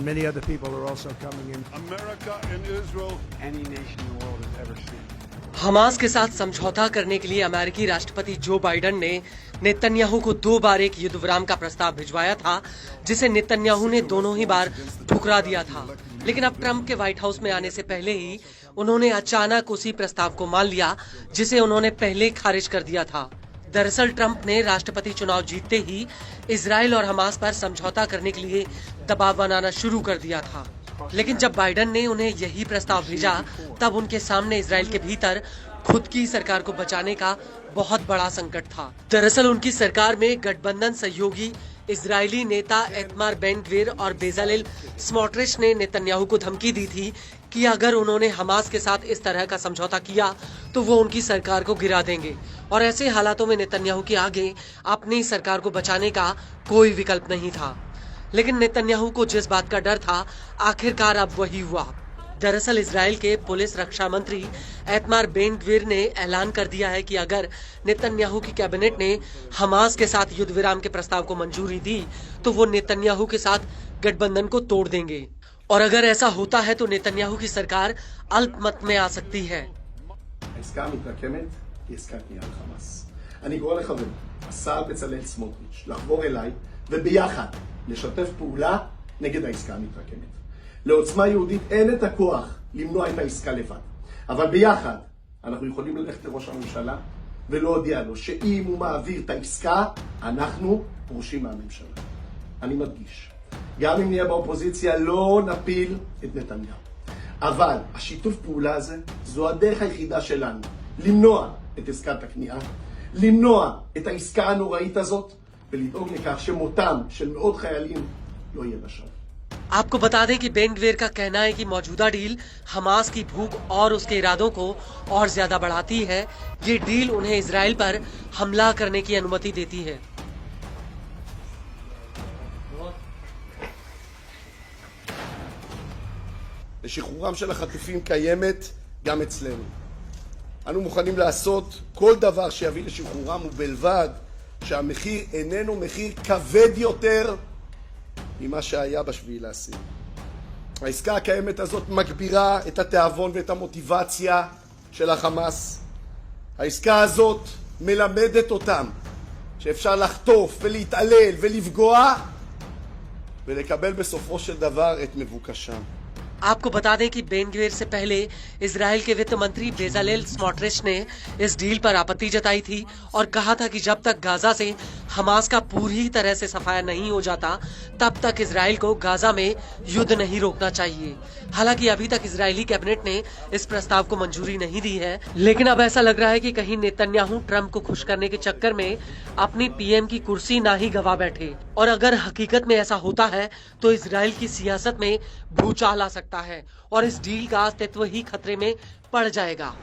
and many other people are also coming in. America and Israel, any nation in the world has ever seen. Hamas के साथ समझौता करने के लिए अमेरिकी राष्ट्रपति जो बाइडेन ने नेतन्याहू को 2 बार एक युद्ध विराम का प्रस्ताव भिजवाया था, जिसे नेतन्याहू ने दोनों ही बार ठुकरा दिया था। लेकिन अब ट्रंप के व्हाइट हाउस में आने से पहले ही उन्होंने अचानक उसी प्रस्ताव को मान लिया, जिसे उन्होंने पहले खारिज कर दिया था। दरअसल ट्रंप ने राष्ट्रपति चुनाव जीतते ही इजराइल और हमास पर समझौता करने के लिए दबाव बनाना शुरू कर दिया था। लेकिन जब बाइडेन ने उन्हें यही प्रस्ताव भेजा, तब उनके सामने इजराइल के भीतर खुद की सरकार को बचाने का बहुत बड़ा संकट था। दरअसल उनकी सरकार में गठबंधन सहयोगी इजरायली नेता इतमार बेन ग्विर और बेजालेल स्मोट्रिच ने नेतन्याहू को धमकी दी थी कि अगर उन्होंने हमास के साथ इस तरह का समझौता किया तो वो उनकी सरकार को गिरा देंगे, और ऐसे हालातों में नेतन्याहू के आगे अपनी सरकार को बचाने का कोई विकल्प नहीं था। लेकिन नेतन्याहू को जिस बात का डर था, आखिरकार अब वही हुआ। दरअसल इजराइल के पुलिस रक्षा मंत्री इतमार बेन ग्विर ने ऐलान कर दिया है कि अगर नेतन्याहू की कैबिनेट ने हमास के साथ युद्ध विराम के प्रस्ताव को मंजूरी दी तो वो नेतन्याहू के साथ गठबंधन को तोड़ देंगे, और अगर ऐसा होता है तो नेतन्याहू की सरकार अल्पमत में आ सकती है। העסקה המתרקמת היא עסקת קנייה לחמאס. אני קורא לחברי, השר בצלאל סמוטריץ', לחבור אליי וביחד לשתף פעולה נגד העסקה המתרקמת. לעוצמה יהודית אין את הכוח למנוע את העסקה לבד, אבל ביחד אנחנו יכולים ללכת לראש הממשלה ולהודיע לו שאם הוא מעביר את העסקה, אנחנו פורשים מהממשלה. אני מדגיש, גם אם נהיה באופוזיציה לא נפיל את נתניהו. אבל השיתוף פעולה הזה זו הדרך היחידה שלנו למנוע את עסקת הקנייה, למנוע את העסקה הנוראית הזאת ולדאוג לכך שמותם של מאות חיילים לא יהיה לשווא. आपको बता दें कि बेन ग्विर का कहना है कि मौजूदा डील हमास की भूख और उसके इरादों को और ज्यादा बढ़ाती है। ये डील उन्हें इजराइल पर हमला करने की अनुमति देती है। לשחרורם של החטופים קיימת גם אצלנו. אנו מוכנים לעשות כל דבר שיביא לשחרורם, ובלבד שהמחיר איננו מחיר כבד יותר ממה שהיה בשביעי לעשיר. העסקה הקיימת הזאת מגבירה את התיאבון ואת המוטיבציה של החמאס. העסקה הזאת מלמדת אותם שאפשר לחטוף ולהתעלל ולפגוע ולקבל בסופו של דבר את מבוקשם. आपको बता दें कि बेन ग्विर से पहले इजराइल के वित्त मंत्री बेजालेल स्मोट्रिच ने इस डील पर आपत्ति जताई थी और कहा था कि जब तक गाजा से हमास का पूरी तरह से सफाया नहीं हो जाता, तब तक इजराइल को गाजा में युद्ध नहीं रोकना चाहिए। हालांकि अभी तक इजरायली कैबिनेट ने इस प्रस्ताव को मंजूरी नहीं दी है, लेकिन अब ऐसा लग रहा है कि कहीं नेतन्याहू ट्रंप को खुश करने के चक्कर में अपनी पीएम की कुर्सी ना ही गवा बैठे, और अगर हकीकत में ऐसा होता है तो इजराइल की सियासत में भूचाल आ सकता है और इस डील का अस्तित्व ही खतरे में पड़ जाएगा।